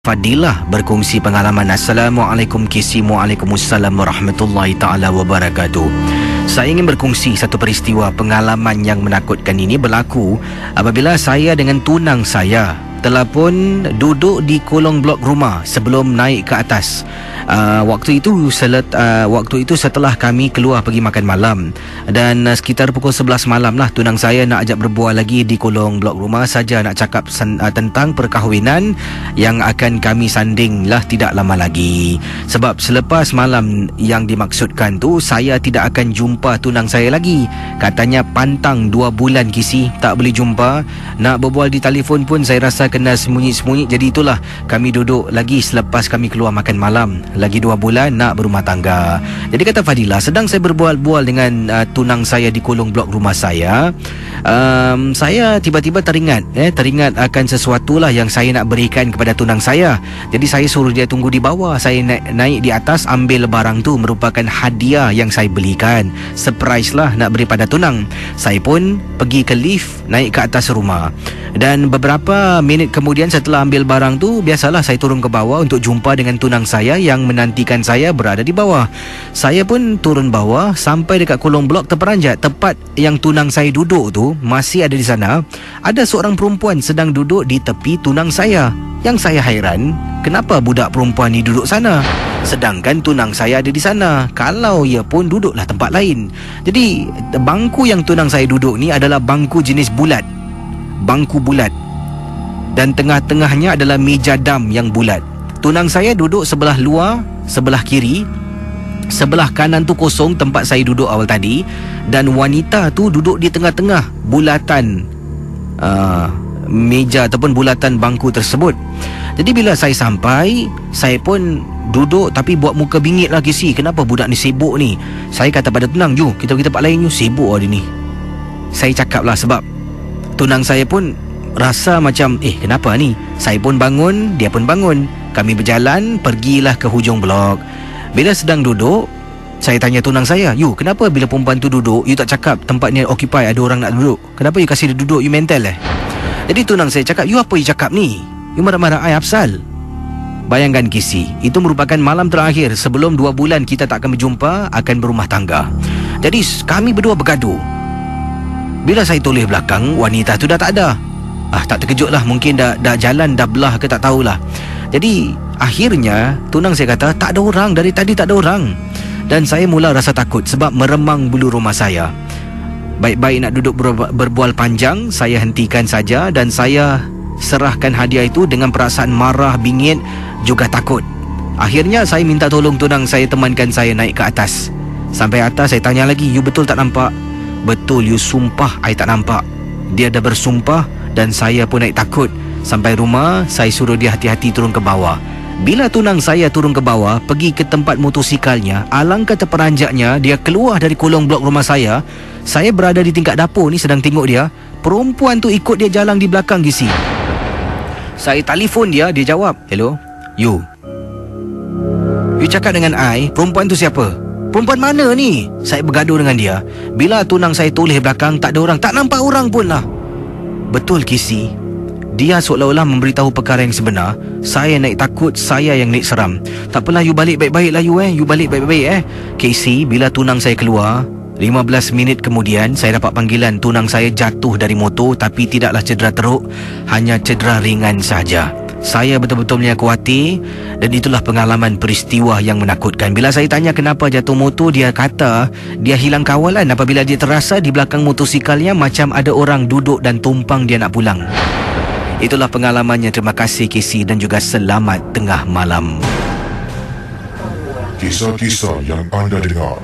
Fadilah berkongsi pengalaman. Assalamualaikum Kisi. Waalaikumsalam warahmatullahi ta'ala wabarakatuh. Saya ingin berkongsi satu peristiwa pengalaman yang menakutkan. Ini berlaku apabila saya dengan tunang saya telah pun duduk di kolong blok rumah sebelum naik ke atas. Waktu itu setelah kami keluar pergi makan malam, dan sekitar pukul 11 malam lah tunang saya nak ajak berbual lagi di kolong blok rumah saja, nak cakap tentang perkahwinan yang akan kami sanding lah tidak lama lagi. Sebab selepas malam yang dimaksudkan tu, saya tidak akan jumpa tunang saya lagi. Katanya pantang 2 bulan Kisi, tak boleh jumpa. Nak berbual di telefon pun saya rasa kena sembunyi-sembunyi. Jadi itulah kami duduk lagi selepas kami keluar makan malam. Lagi 2 bulan nak berumah tangga. Jadi kata Fadilah, sedang saya berbual-bual dengan tunang saya di kolong blok rumah saya, saya tiba-tiba teringat akan sesuatu lah yang saya nak berikan kepada tunang saya. Jadi saya suruh dia tunggu di bawah. Saya naik di atas ambil barang tu, merupakan hadiah yang saya belikan. Surprise lah nak beri pada tunang. Saya pun pergi ke lift, naik ke atas rumah. Dan beberapa minit kemudian setelah ambil barang tu, biasalah saya turun ke bawah untuk jumpa dengan tunang saya yang menantikan saya berada di bawah. Saya pun turun bawah sampai dekat kolong blok terperanjat. Tepat yang tunang saya duduk tu masih ada di sana. Ada seorang perempuan sedang duduk di tepi tunang saya. Yang saya hairan, kenapa budak perempuan ni duduk sana sedangkan tunang saya ada di sana? Kalau ia pun duduklah tempat lain. Jadi bangku yang tunang saya duduk ni adalah bangku jenis bulat. Bangku bulat. Dan tengah-tengahnya adalah meja dam yang bulat. Tunang saya duduk sebelah luar, sebelah kiri. Sebelah kanan tu kosong tempat saya duduk awal tadi. Dan wanita tu duduk di tengah-tengah bulatan meja ataupun bulatan bangku tersebut. Jadi bila saya sampai, saya pun duduk tapi buat muka bingit lah Kisi. Kenapa budak ni sibuk ni? Saya kata pada tunang, jom kita pergi tempat lain, sibuk lah dia ni. Saya cakap lah sebab tunang saya pun rasa macam kenapa ni? Saya pun bangun, dia pun bangun. Kami berjalan, pergilah ke hujung blok. Bila sedang duduk, saya tanya tunang saya, kenapa bila perempuan tu duduk, you tak cakap tempat ni occupy, ada orang nak duduk? Kenapa you kasih dia duduk? You mental Jadi tunang saya cakap, apa you cakap ni? You marah-marah I Afsal. Bayangkan Kisi, itu merupakan malam terakhir sebelum 2 bulan kita tak akan berjumpa, akan berumah tangga. Jadi kami berdua bergaduh. Bila saya toleh belakang, wanita tu dah tak ada. Tak terkejut lah, mungkin dah jalan, dah belah ke tak tahulah. Jadi akhirnya tunang saya kata, tak ada orang, dari tadi tak ada orang. Dan saya mula rasa takut sebab meremang bulu rumah saya. Baik-baik nak duduk berbual panjang, saya hentikan saja dan saya serahkan hadiah itu dengan perasaan marah, bingit, juga takut. Akhirnya saya minta tolong tunang saya temankan saya naik ke atas. Sampai atas saya tanya lagi, you betul tak nampak? Betul, you sumpah I tak nampak. Dia dah bersumpah dan saya pun naik takut. Sampai rumah, saya suruh dia hati-hati turun ke bawah. Bila tunang saya turun ke bawah, pergi ke tempat motosikalnya, alangkah terperanjatnya dia keluar dari kolong blok rumah saya. Saya berada di tingkat dapur ni sedang tengok dia. Perempuan tu ikut dia jalan di belakang Kisi. Saya telefon dia, dia jawab, hello, you cakap dengan I, perempuan tu siapa? Perempuan mana ni? Saya bergaduh dengan dia. Bila tunang saya toleh belakang, tak ada orang, tak nampak orang pun lah. Betul Kisi, dia seolah-olah memberitahu perkara yang sebenar. Saya naik takut, saya yang naik seram. Tak apalah, you balik baik-baik lah you balik baik-baik Casey, bila tunang saya keluar, 15 minit kemudian saya dapat panggilan tunang saya jatuh dari motor, tapi tidaklah cedera teruk, hanya cedera ringan saja. Saya betul-betul khawatir dan itulah pengalaman peristiwa yang menakutkan. Bila saya tanya kenapa jatuh motor, dia kata dia hilang kawalan apabila dia terasa di belakang motosikalnya macam ada orang duduk dan tumpang dia nak pulang. Itulah pengalamannya. Terima kasih Casey dan juga selamat tengah malam. Kisah-kisah yang anda dengar